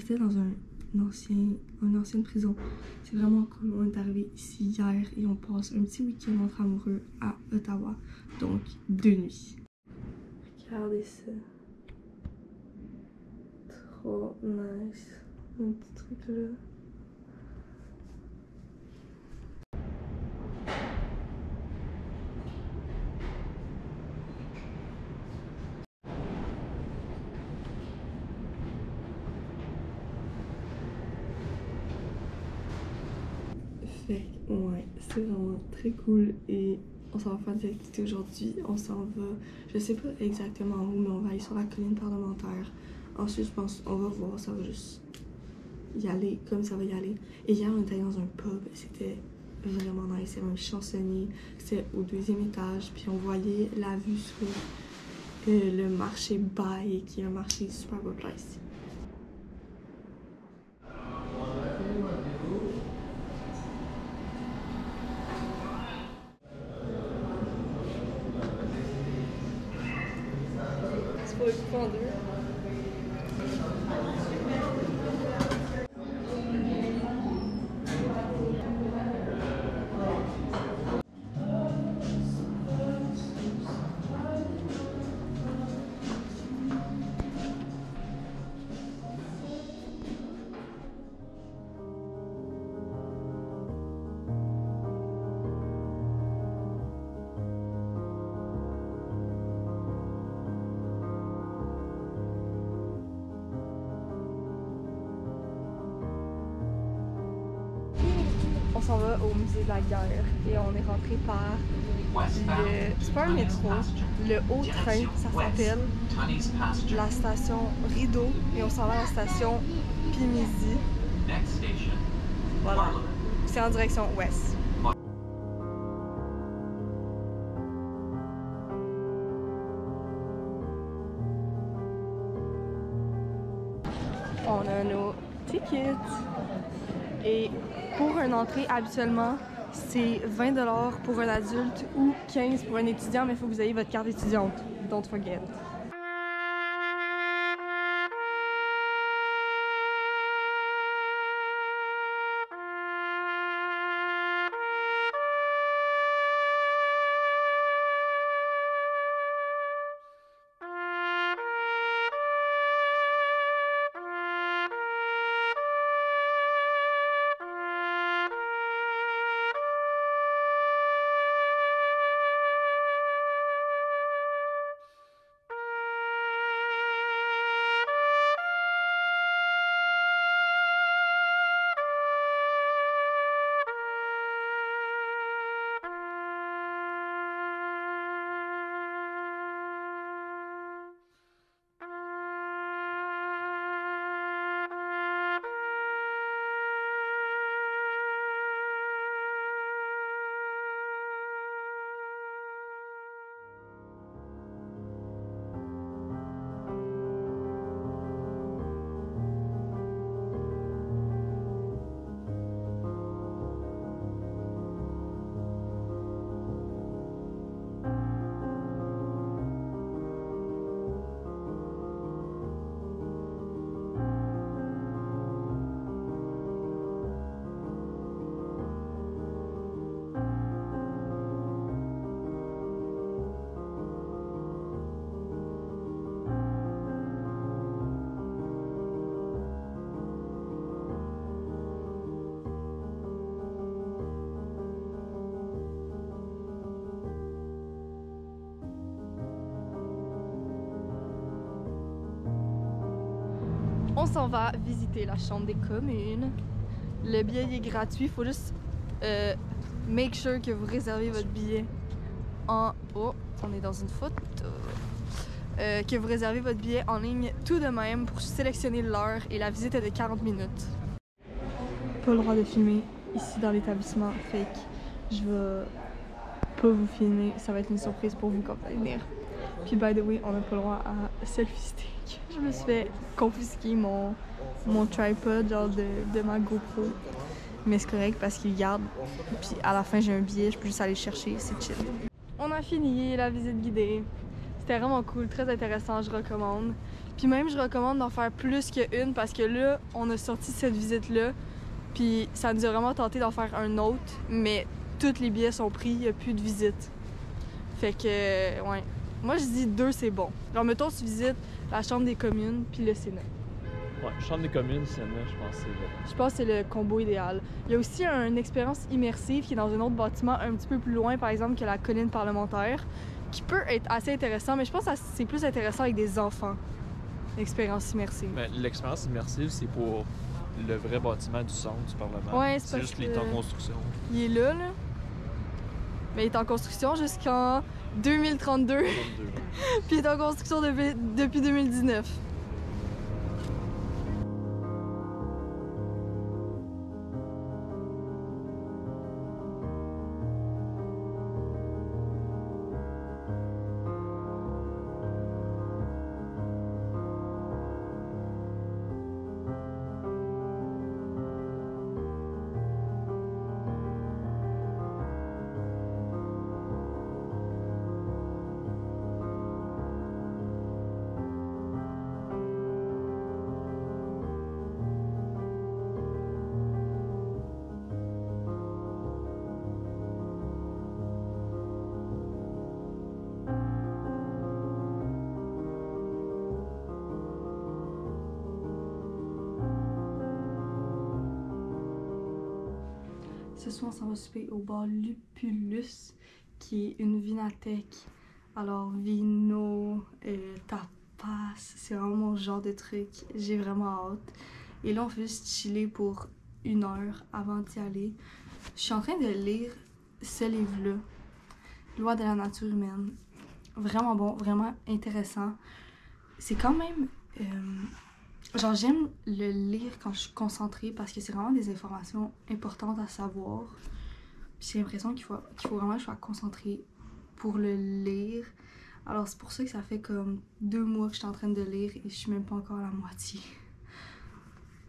c'était dans une ancienne prison. C'est vraiment cool. On est arrivé ici hier et on passe un petit week-end entre amoureux à Ottawa. Donc 2 nuits. Regardez ça. Trop nice. Un petit truc là. Fait ouais, c'est vraiment très cool et on s'en va faire des activités aujourd'hui. On s'en va, je sais pas exactement où, mais on va aller sur la colline parlementaire. Ensuite, je pense on va voir, ça va juste y aller comme ça va y aller. Et hier, on était allé dans un pub, c'était vraiment nice, c'était un chansonnier, c'était au 2e étage, puis on voyait la vue sur le marché Bail, qui est un marché super populaire ici. C'est pas le coup en deux. On s'en va au musée de la guerre et on est rentré par c'est pas un métro, le haut train, ça s'appelle, la station Rideau, et on s'en va à la station Pimisi. Voilà, c'est en direction ouest. On a nos tickets. Et pour une entrée, habituellement, c'est 20 $ pour un adulte ou 15 pour un étudiant, mais il faut que vous ayez votre carte étudiante. Don't forget. On s'en va visiter la chambre des communes. Le billet est gratuit, il faut juste make sure que vous réservez votre billet en... Oh, on est dans une photo. Que vous réservez votre billet en ligne tout de même pour sélectionner l'heure et la visite est de 40 minutes. Pas le droit de filmer ici dans l'établissement, fait que je vais pas vous filmer, ça va être une surprise pour vous quand vous allez venir. Puis by the way, on n'a pas le droit à selfie stick. Je me suis fait confisquer mon tripod genre de ma GoPro. Mais c'est correct parce qu'il garde. Puis à la fin j'ai un billet, je peux juste aller le chercher, c'est chill. On a fini la visite guidée. C'était vraiment cool, très intéressant, je recommande. Puis même, je recommande d'en faire plus qu'une parce que là, on a sorti cette visite-là. Puis ça nous a vraiment tenté d'en faire un autre, mais tous les billets sont pris, il n'y a plus de visite. Fait que, ouais. Moi, je dis 2, c'est bon. Genre, mettons, tu visites la Chambre des communes puis le Sénat. Ouais, Chambre des communes, Sénat, je pense que c'est le... Je pense que c'est le combo idéal. Il y a aussi une expérience immersive qui est dans un autre bâtiment un petit peu plus loin, par exemple, que la colline parlementaire, qui peut être assez intéressant, mais je pense que c'est plus intéressant avec des enfants, l'expérience immersive. Mais l'expérience immersive, c'est pour le vrai bâtiment du centre du Parlement. Ouais, c'est juste qu'il est en construction. Il est là. Mais il est en construction jusqu'en 2032. Puis il est en construction depuis 2019. Ce soir, on s'en va souper au bar Lupulus, qui est une vinathèque. Alors, vino, tapas, c'est vraiment mon genre de truc. J'ai vraiment hâte. Et là, on fait juste chiller pour 1 heure avant d'y aller. Je suis en train de lire ce livre-là, Loi de la nature humaine. Vraiment bon, vraiment intéressant. C'est quand même... genre, j'aime le lire quand je suis concentrée parce que c'est vraiment des informations importantes à savoir. Puis j'ai l'impression qu'il faut vraiment que je sois concentrée pour le lire. Alors c'est pour ça que ça fait comme 2 mois que je suis en train de lire et je suis même pas encore à la moitié.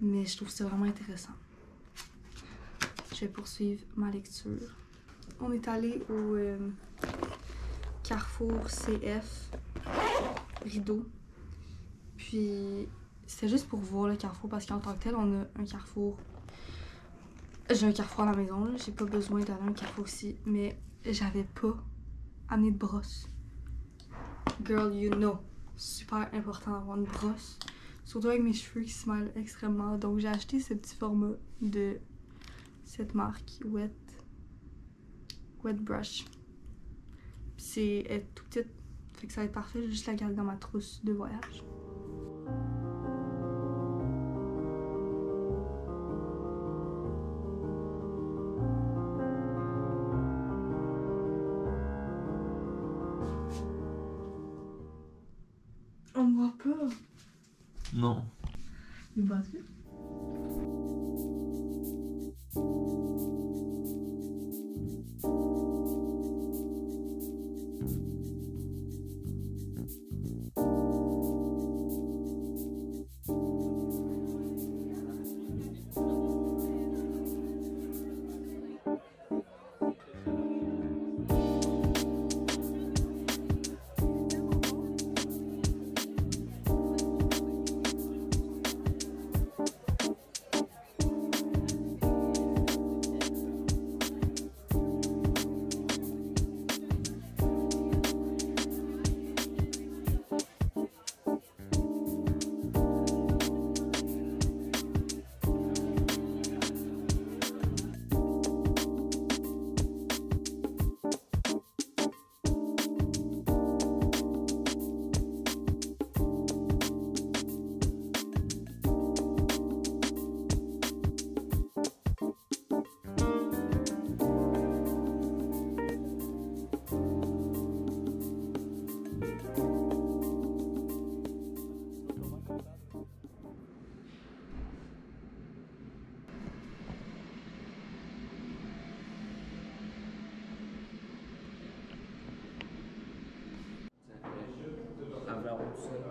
Mais je trouve ça vraiment intéressant. Je vais poursuivre ma lecture. On est allé au Carrefour CF Rideau. Puis c'était juste pour voir le Carrefour parce qu'en tant que tel, on a un Carrefour. J'ai un Carrefour à la maison, j'ai pas besoin d'aller à un Carrefour aussi, mais j'avais pas amené de brosse. Girl, you know, super important d'avoir une brosse. Surtout avec mes cheveux qui se mêlent extrêmement. Donc j'ai acheté ce petit format de cette marque, Wet Brush. Puis c'est tout petite, fait que ça va être parfait, je vais juste la garder dans ma trousse de voyage. On me voit pas. Non. Il me voit-tu?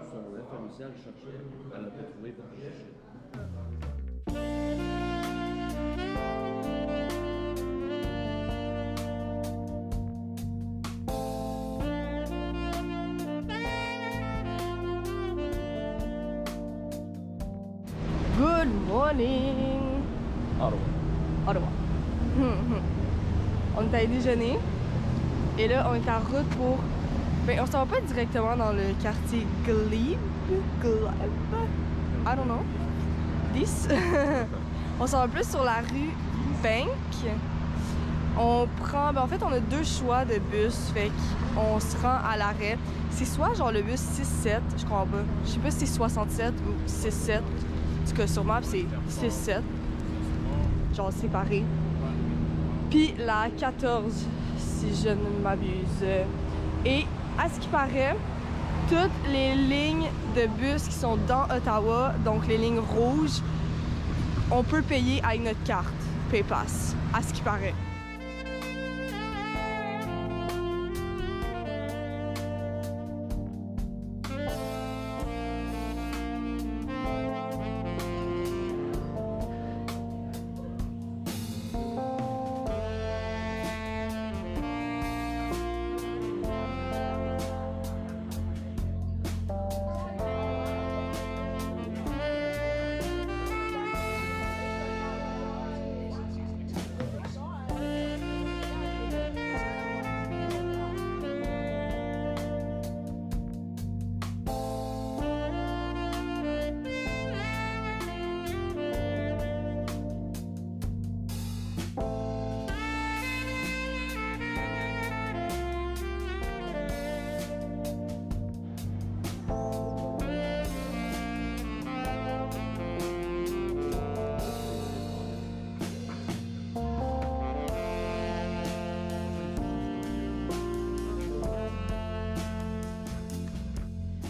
Son lettre initiale, elle cherchait, elle l'a pas trouvé, puis elle cherchait. morning! Ottawa. On est allé déjeuner et là on est en route pour... Ben on s'en va pas directement dans le quartier Glebe? I don't know. This? On s'en va plus sur la rue Bank. On prend... Ben en fait on a deux choix de bus, fait qu'on se rend à l'arrêt. C'est soit genre le bus 6-7, je crois pas. Je sais pas si c'est 67 ou 6-7. En tout cas sur map c'est 6-7. Genre séparé. Puis la 14, si je ne m'abuse. Et à ce qui paraît, toutes les lignes de bus qui sont dans Ottawa, donc les lignes rouges, on peut payer avec notre carte PayPass, à ce qui paraît.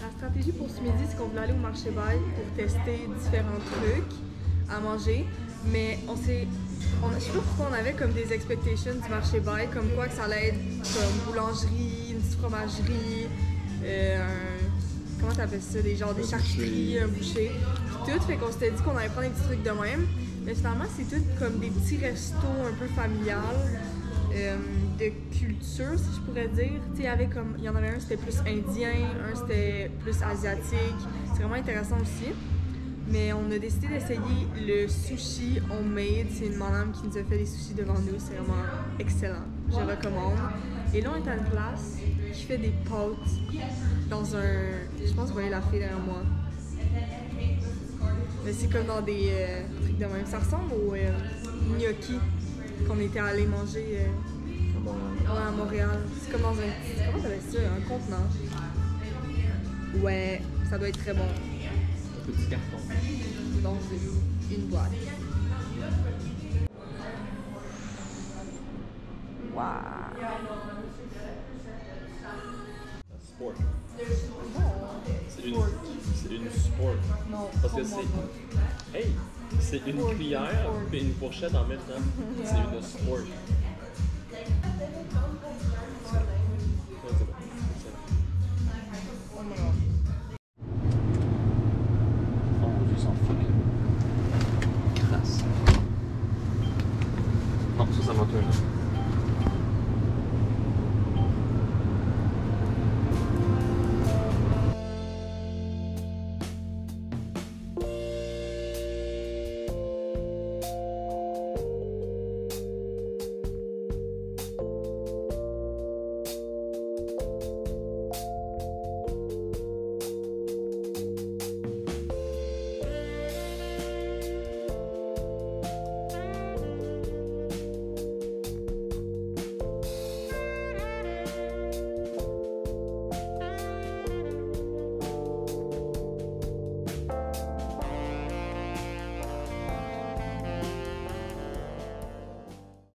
La stratégie pour ce midi, c'est qu'on voulait aller au marché Bail pour tester différents trucs à manger, mais je sais pas pourquoi on avait comme des expectations du marché Bail, comme quoi que ça allait être comme boulangerie, une petite fromagerie, comment t'appelles ça, des charcuteries, un boucher, tout, fait qu'on s'était dit qu'on allait prendre des petits trucs de même, mais finalement c'est tout comme des petits restos un peu familiales. De culture, si je pourrais dire. Tu sais, il y en avait un, c'était plus indien, un, c'était plus asiatique. C'est vraiment intéressant aussi. Mais on a décidé d'essayer le sushi homemade. C'est une madame qui nous a fait des sushis devant nous. C'est vraiment excellent. Je recommande. Et là, on est à une place qui fait des pâtes dans un... Je pense que vous voyez la fille derrière moi. Mais c'est comme dans des trucs de même. Ça ressemble au gnocchi qu'on était allé manger à Montréal. C'est comme dans un... Comment ça s'appelle ça? Un contenant. Ouais, ça doit être très bon. Un petit carton. Dans une boîte. Wow! Sport. Non. C'est une sport. Non. Parce que c'est... Hey! C'est une cuillère et une fourchette en même temps. C'est une sport. Oh mon Dieu, ils sont fucking crasse. Non, ça m'entend.